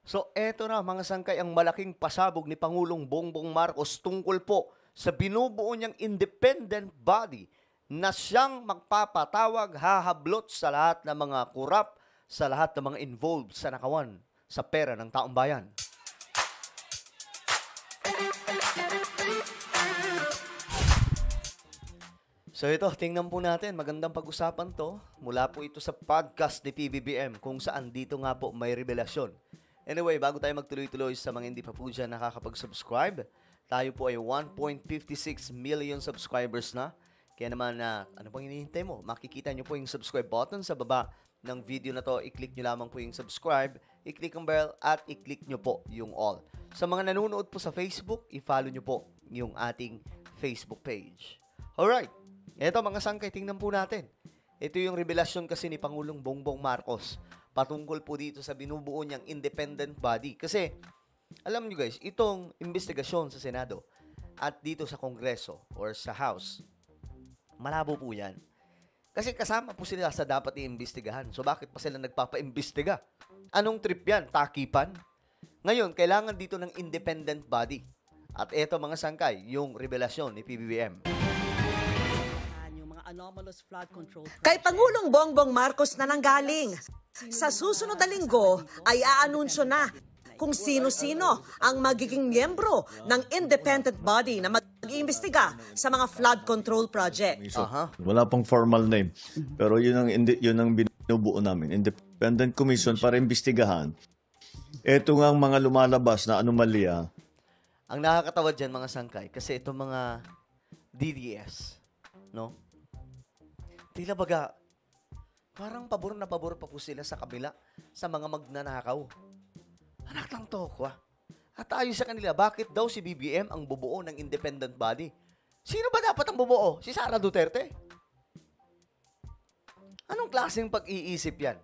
So eto na mga sangkay ang malaking pasabog ni Pangulong Bongbong Marcos tungkol po sa binubuo niyang independent body na siyang magpapatawag, hahablot sa lahat ng mga kurap, sa lahat ng mga involved sa nakawan sa pera ng taong bayan. So ito, tingnan po natin. Magandang pag-usapan to. Mula po ito sa podcast ni PBBM kung saan dito nga po may revelasyon. Anyway, bago tayo magtuloy-tuloy sa mga hindi pa po dyan nakakapag-subscribe, tayo po ay 1.56 million subscribers na. Kaya naman, ano pang hinihintay mo? Makikita nyo po yung subscribe button sa baba ng video na to. I-click nyo lamang po yung subscribe, i-click ang bell, at i-click nyo po yung all. Sa mga nanonood po sa Facebook, i-follow nyo po yung ating Facebook page. Alright. Ito mga sangkay, tingnan po natin. Ito yung revelasyon kasi ni Pangulong Bongbong Marcos patungkol po dito sa binubuo niyang independent body. Kasi, alam niyo guys, itong investigasyon sa Senado at dito sa Kongreso or sa House, malabo po yan. Kasi kasama po sila sa dapat iimbestigahan. So bakit pa sila nagpapa-imbestiga? Anong trip yan? Takipan? Ngayon, kailangan dito ng independent body. At eto mga sangkay, yung revelasyon ni PBBM. Kay Pangulong Bongbong Marcos na nanggaling. Sa susunod na linggo ay aanunsyo na kung sino-sino ang magiging miyembro ng independent body na mag-iimbestiga sa mga flood control project. Wala pang formal name. Pero yun ang binubuo namin. Independent Commission para imbestigahan. Ito nga ang mga lumalabas na anomalya. Ang nakakatawa dyan mga sangkay, kasi itong mga DDS, no? Tila baga, parang pabor na pabor pa po sila sa kabila sa mga magnanakaw. Anak ng tokwa. At ayon sa kanila, bakit daw si BBM ang bubuo ng independent body? Sino ba dapat ang bubuo? Si Sara Duterte? Anong klaseng pag-iisip yan?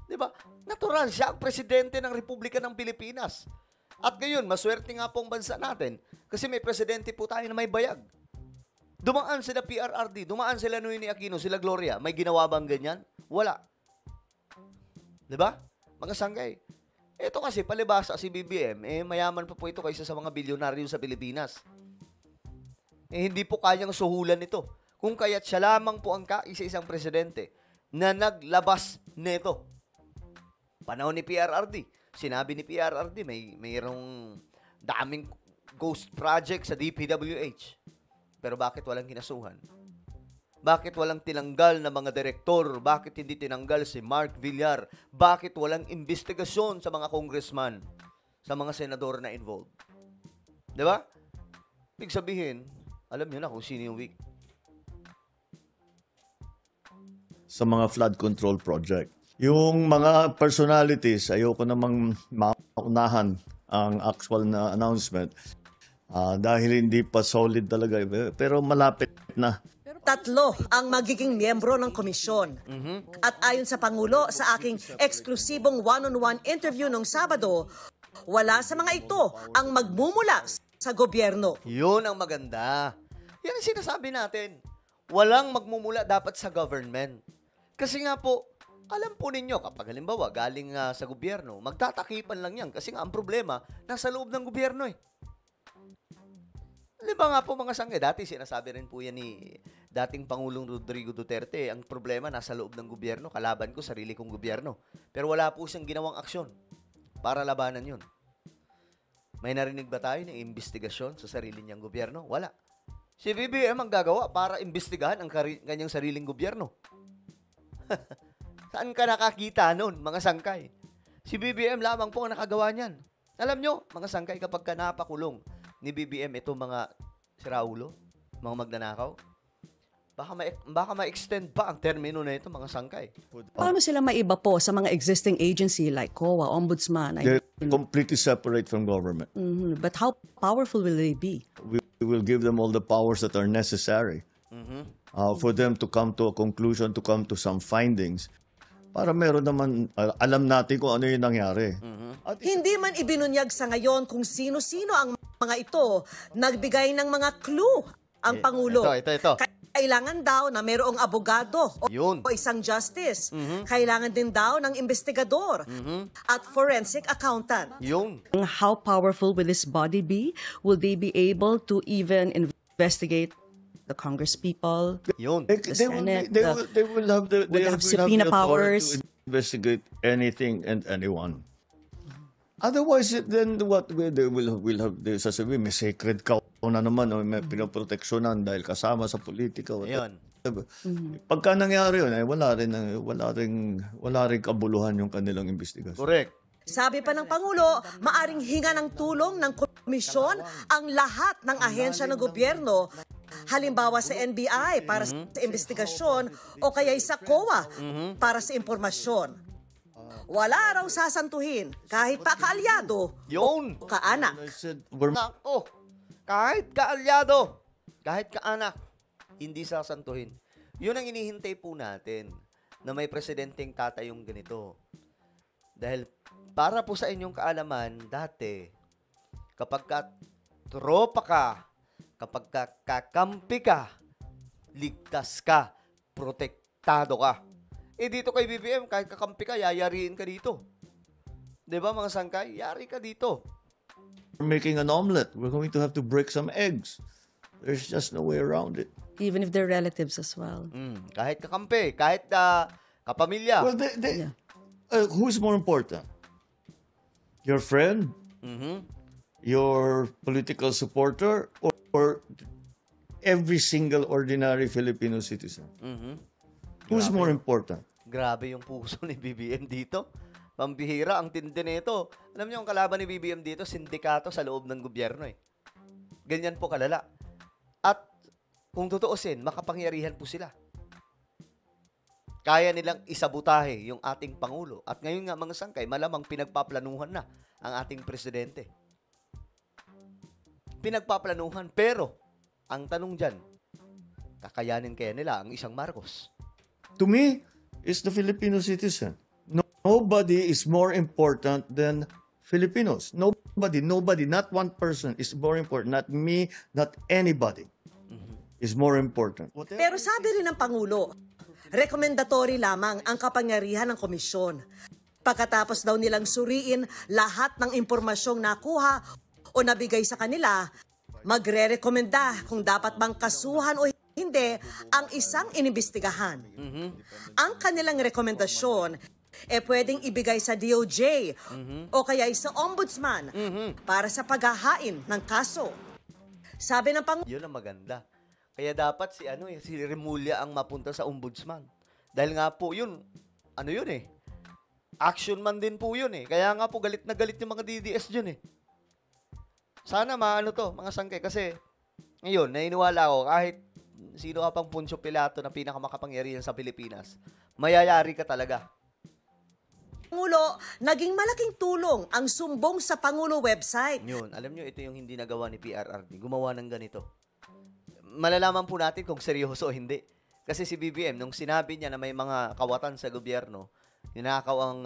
Diba? Natural siya ang presidente ng Republika ng Pilipinas. At ngayon, maswerte nga pong bansa natin kasi may presidente po tayo na may bayag. Dumaan sila PRRD, dumaan sila Noynoy Aquino, sila Gloria. May ginawa bang ganyan? Wala. Diba? Mga sanggay. Ito kasi, palibasa si BBM, mayaman pa po ito kaysa sa mga bilyonaryo sa Pilipinas. Hindi po kayang suhulan ito. Kung kaya't siya lamang po ang kaisa-isang presidente na naglabas nito. Panahon ni PRRD. Sinabi ni PRRD, mayroong daming ghost project sa DPWH. Pero bakit walang kinasuhan? Bakit walang tinanggal na mga direktor? Bakit hindi tinanggal si Mark Villar? Bakit walang investigasyon sa mga congressman? Sa mga senador na involved? Diba? Ibig sabihin, alam nyo na kung sino yung weak. Sa mga flood control project. Yung mga personalities, ayoko namang maunahan ang actual na announcement. Dahil hindi pa solid talaga. Pero malapit na. 3 ang magiging miyembro ng komisyon. At ayon sa Pangulo, sa aking eksklusibong one-on-one interview nung Sabado, wala sa mga ito ang magmumula sa gobyerno. Yun ang maganda. Yan ang sinasabi natin. Walang magmumula dapat sa government. Kasi nga po, alam po ninyo, kapag halimbawa galing sa gobyerno, magtatakipan lang yan. Kasi nga ang problema, nasa loob ng gobyerno eh. Di ba nga po mga sangge, dati sinasabi rin po yan ni dating Pangulong Rodrigo Duterte, ang problema nasa loob ng gobyerno, kalaban ko sarili kong gobyerno. Pero wala po siyang ginawang aksyon para labanan yun. May narinig ba tayo ng investigasyon sa sarili niyang gobyerno? Wala. Si BBM ang gagawa para imbestigahan ang kanyang sariling gobyerno. Saan ka nakakita nun, mga sangkay? Si BBM lamang po ang nakagawa niyan. Alam nyo, mga sangkay, kapag ka napakulong ni BBM itong mga siraulo, mga magnanakaw, baka ma-extend pa ang termino na ito, mga sangkay. Paano sila maiba po sa mga existing agency like COA, Ombudsman? They're completely separate from government. But how powerful will they be? We will give them all the powers that are necessary for them to come to a conclusion, to come to some findings. Para meron naman, alam natin kung ano yung nangyari. At hindi man ibinunyag sa ngayon kung sino-sino ang mga ito, nagbigay ng mga clue ang Pangulo. Ito. Kailangan daw na mayroong abogado Yun. o isang justice. Kailangan din daw ng investigador at forensic accountant. Yun. How powerful will this body be? Will they be able to even investigate the congresspeople? Yun. They Senate, will have the will have subpoena authority powers. to investigate anything and anyone. Otherwise, then what will have the sasabihin, may sacred cow na naman o may pinoproteksyonan dahil kasama sa politika. Ayun. Pagka nangyari yun, wala rin kabuluhan yung kanilang investigasyon. Correct. Sabi pa ng Pangulo, maaring hinga ng tulong ng komisyon ang lahat ng ahensya ng gobyerno, halimbawa sa NBI para sa investigasyon o kaya sa COA para sa impormasyon. Wala raw sasantuhin kahit pa kaalyado Yun. o kaanak. I said, we're Nako. Kahit kaalyado, kahit kaanak, hindi sasantuhin. Yun ang inihintay po natin na may presidenteng tatayong ganito. Dahil para po sa inyong kaalaman, dati, kapag tropa ka, kapag kakampi ka, ligtas ka, protektado ka. Eh dito kay BBM, kahit kakampi ka, yayariin ka dito. 'Di ba mga sangkay? Yari ka dito. making an omelet. We're going to have to break some eggs. There's just no way around it. Even if they're relatives as well. Kahit kakampi, kahit kapamilya. Well, who's more important? Your friend? Your political supporter? Or every single ordinary Filipino citizen? Who's more important? Grabe yung puso ni BBM dito. Pambihira, ang tindi nito. Alam niyo, ang kalaban ni BBM dito, sindikato sa loob ng gobyerno eh. Ganyan po kalala. At kung tutuusin, makapangyarihan po sila. Kaya nilang isabutahe yung ating Pangulo. At ngayon nga mga sangkay, malamang pinagpaplanuhan na ang ating presidente. Pinagpaplanuhan, pero ang tanong dyan, kakayanin kaya nila ang isang Marcos? To me, it's the Filipino citizen. Nobody is more important than Filipinos. Nobody, not one person is more important. Not me, not anybody is more important. Pero sabi rin ng Pangulo, rekomendatory lamang ang kapangyarihan ng komisyon. Pagkatapos daw nilang suriin lahat ng impormasyong nakuha o nabigay sa kanila, magre-rekomenda kung dapat bang kasuhan o hindi ang isang inimbestigahan. Ang kanilang rekomendasyon pwedeng ibigay sa DOJ o kaya sa ombudsman para sa paghahain ng kaso. Sabi ng Pangulo, Yun ang maganda. Kaya dapat si Remulla ang mapunta sa ombudsman. Dahil nga po yun, action man din po yun eh. Kaya nga po galit na galit yung mga DDS dyan eh. Sana mga sangkay. Kasi, ngayon, nainiwala ko, kahit sino ka pang Poncio Pilato na pinakamakapangyarihan sa Pilipinas, mayayari ka talaga. Pangulo, naging malaking tulong ang sumbong sa Pangulo website. Yun, alam nyo, ito yung hindi nagawa ni PRRD. Gumawa ng ganito. Malalaman po natin kung seryoso o hindi. Kasi si BBM, nung sinabi niya na may mga kawatan sa gobyerno, ninakaw ang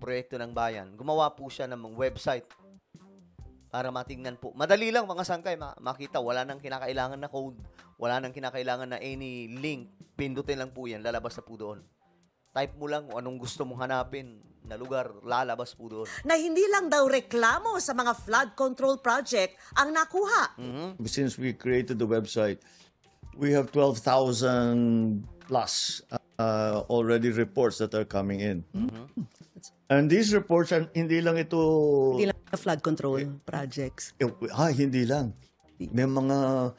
proyekto ng bayan, gumawa po siya ng website para matingnan po. Madali lang mga sangkay, makita, wala nang kinakailangan na code, wala nang kinakailangan na any link, pindutin lang po yan, lalabas na po doon. Type mo lang kung anong gusto mong hanapin na lugar, lalabas po doon. Na hindi lang daw reklamo sa mga flood control project ang nakuha. Since we created the website, we have 12,000 plus already reports that are coming in. And these reports, hindi lang ito... Hindi lang flood control projects. Hindi lang. May mga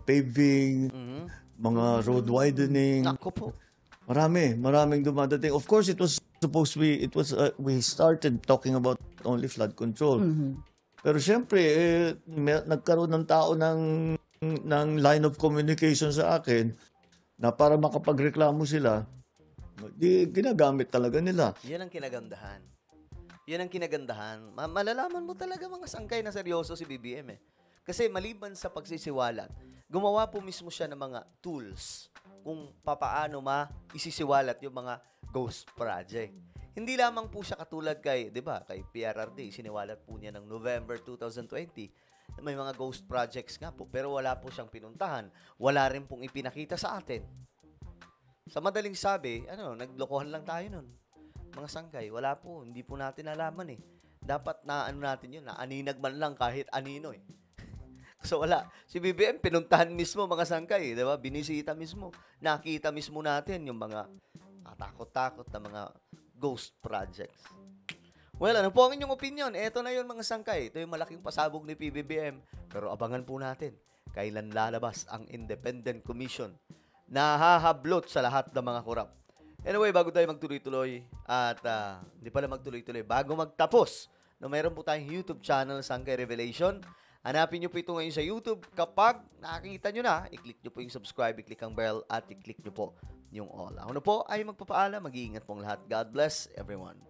paving, mga road widening. Nako po. Maraming dumadating. Of course, we started talking about only flood control. Pero syempre, nagkaroon ng tao ng line of communication sa akin na para makapagreklamo sila, ginagamit talaga nila. Yan ang kinagandahan. Yan ang kinagandahan. Malalaman mo talaga mga sangkay na seryoso si BBM eh. Kasi maliban sa pagsisiwalat, gumawa po mismo siya ng mga tools kung papaano isisiwalat yung mga ghost project. Hindi lamang po siya katulad kay PRRD, siniwalat po niya ng November 2020 may mga ghost projects nga po, pero wala po siyang pinuntahan. Wala rin pong ipinakita sa atin. Sa madaling sabi, naglokohan lang tayo nun. Mga sangkay, wala po, hindi po natin alaman eh. Dapat na natin yun, na aninag man lang kahit anino eh. So wala. Si BBM, pinuntahan mismo mga sangkay, di ba? Binisita mismo. Nakita mismo natin yung mga takot-takot na mga ghost projects. Well, ano po ang inyong opinion? Ito na yun mga sangkay. Ito yung malaking pasabog ni PBBM. Pero abangan po natin kailan lalabas ang Independent Commission na hahablot sa lahat ng mga korap. Anyway, bago tayo magtuloy-tuloy at hindi pala magtuloy-tuloy, bago magtapos, mayroon po tayong YouTube channel, Sangkay Revelation. Hanapin nyo po ito ngayon sa YouTube. Kapag nakikita nyo na, i-click nyo po yung subscribe, i-click ang bell, at i-click nyo po yung all. Ako na po ay magpapaalam. Mag-iingat pong lahat. God bless everyone.